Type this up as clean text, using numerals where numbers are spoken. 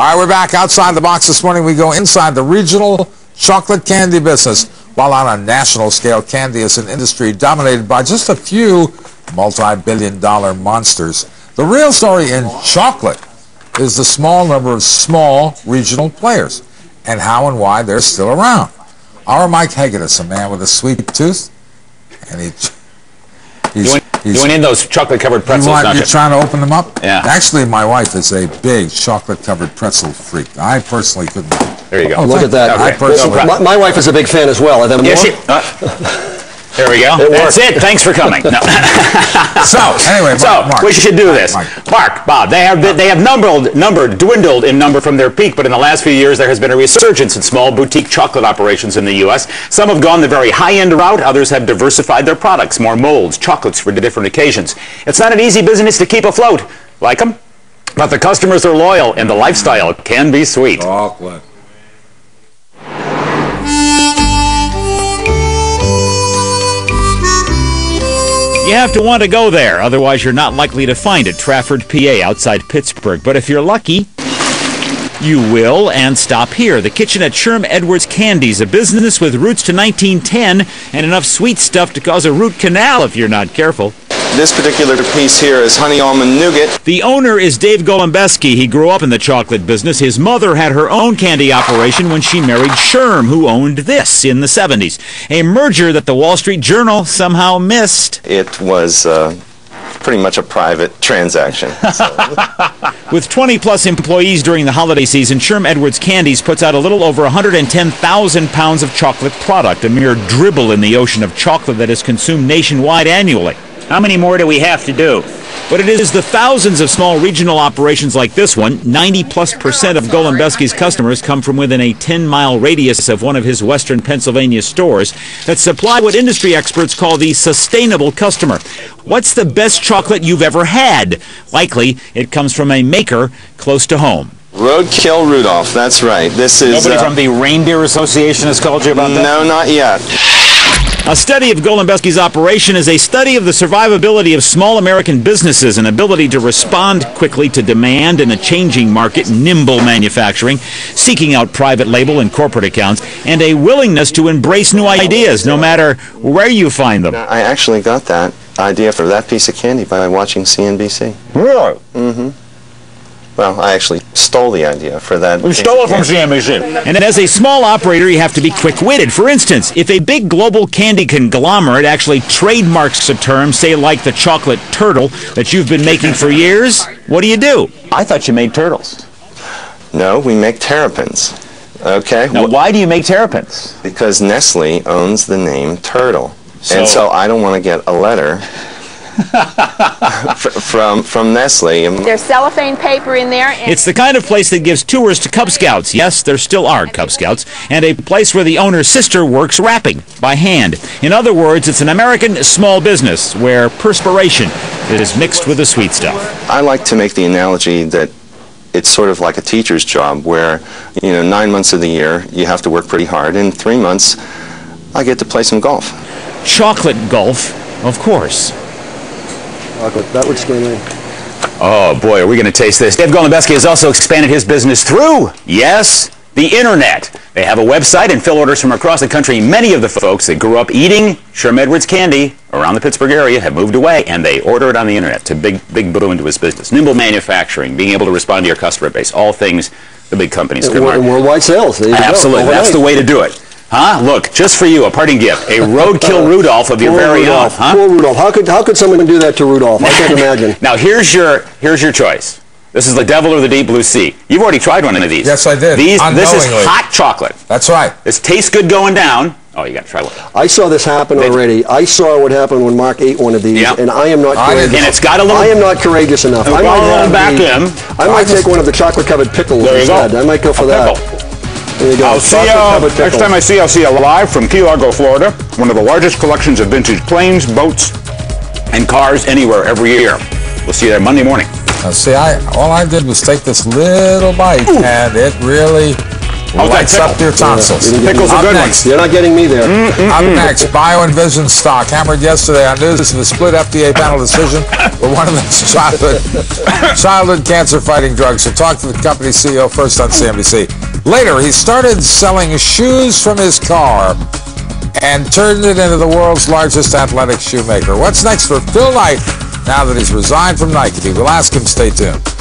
All right, we're back outside the box this morning. We go inside the regional chocolate candy business. While on a national scale, candy is an industry dominated by just a few multi-billion-dollar monsters. The real story in chocolate is the small number of small regional players and how and why they're still around. Our Mike Hegedus, a man with a sweet tooth, and he's doing in those chocolate-covered pretzels. You're trying to open them up? Yeah. Actually, my wife is a big chocolate-covered pretzel freak. I personally couldn't. There you go. Oh, look at that. Okay. My wife is a big fan as well. Are there more? There we go. That's it. Thanks for coming. No. So, anyway, Mark, we should do this. Mark, Bob, they have dwindled in number from their peak, but in the last few years there has been a resurgence in small boutique chocolate operations in the U.S. Some have gone the very high-end route. Others have diversified their products, more molds, chocolates for different occasions. It's not an easy business to keep afloat. Like them? But the customers are loyal, and the lifestyle can be sweet. Chocolate. You have to want to go there, otherwise you're not likely to find it. Trafford, PA, outside Pittsburgh. But if you're lucky, you will, and stop here. The kitchen at Sherm Edwards Candies, a business with roots to 1910 and enough sweet stuff to cause a root canal if you're not careful. This particular piece here is honey almond nougat. The owner is Dave Golembeski. He grew up in the chocolate business. His mother had her own candy operation when she married Sherm, who owned this in the 70s. A merger that the Wall Street Journal somehow missed. It was pretty much a private transaction. With 20-plus employees during the holiday season, Sherm Edwards Candies puts out a little over 110,000 pounds of chocolate product, a mere dribble in the ocean of chocolate that is consumed nationwide annually. How many more do we have to do? But it is the thousands of small regional operations like this one, 90+% of Golembeski's customers come from within a 10-mile radius of one of his western Pennsylvania stores, that supply what industry experts call the sustainable customer. What's the best chocolate you've ever had? Likely, it comes from a maker close to home. Roadkill Rudolph, that's right. This is... Nobody from the Reindeer Association has called you about that? No, not yet. A study of Golembeski's operation is a study of the survivability of small American businesses, an ability to respond quickly to demand in a changing market, nimble manufacturing, seeking out private label and corporate accounts, and a willingness to embrace new ideas, no matter where you find them. I actually got that idea for that piece of candy by watching CNBC. Really? Mm-hmm. Well, I actually stole the idea for that. We stole it from CNBC. And as a small operator, you have to be quick-witted. For instance, if a big global candy conglomerate actually trademarks a term, say like the chocolate turtle that you've been making for years, what do you do? I thought you made turtles. No, we make terrapins. Okay? Now, why do you make terrapins? Because Nestle owns the name Turtle. And so I don't want to get a letter from Nestle. There's cellophane paper in there. It's the kind of place that gives tours to Cub Scouts. Yes, there still are Cub Scouts. And a place where the owner's sister works wrapping by hand. In other words, it's an American small business where perspiration is mixed with the sweet stuff. I like to make the analogy that it's sort of like a teacher's job where, 9 months of the year you have to work pretty hard. In 3 months, I get to play some golf. Chocolate golf, of course. That would scare me. Oh, boy, are we going to taste this. Dave Golembeski has also expanded his business through, yes, the Internet. They have a website and fill orders from across the country. Many of the folks that grew up eating Sherm Edwards candy around the Pittsburgh area have moved away, and they order it on the Internet. It's a big boon to his business. Nimble manufacturing, being able to respond to your customer base, all things the big companies could learn. Worldwide sales. There you Absolutely. go. That's the way to do it. Huh? Look, just for you, a parting gift. A roadkill Rudolph of your very own. Huh? Poor Rudolph. How could someone do that to Rudolph? I can't imagine. Now, here's your choice. This is the Devil or the Deep Blue Sea. You've already tried one of these. Yes, I did. This is hot chocolate. That's right. This tastes good going down. Oh, you got to try one. I saw this happen already. I saw what happened when Mark ate one of these, and I am not courageous. And it's got a little... I am not courageous enough. I might take one of the chocolate-covered pickles instead. I might go for that. There you go. Next time I see you, I'll see you live from Key Largo, Florida. One of the largest collections of vintage planes, boats, and cars anywhere every year. We'll see you there Monday morning. Now, see, all I did was take this little bite, and it really lights up your tonsils. Pickles are good ones. You're not getting me there. Up next, BioEnvision stock hammered yesterday on news of the split FDA panel decision for one of its childhood cancer-fighting drugs. So talk to the company CEO first on CNBC. Later, he started selling shoes from his car and turned it into the world's largest athletic shoemaker. What's next for Phil Knight now that he's resigned from Nike? We'll ask him. Stay tuned.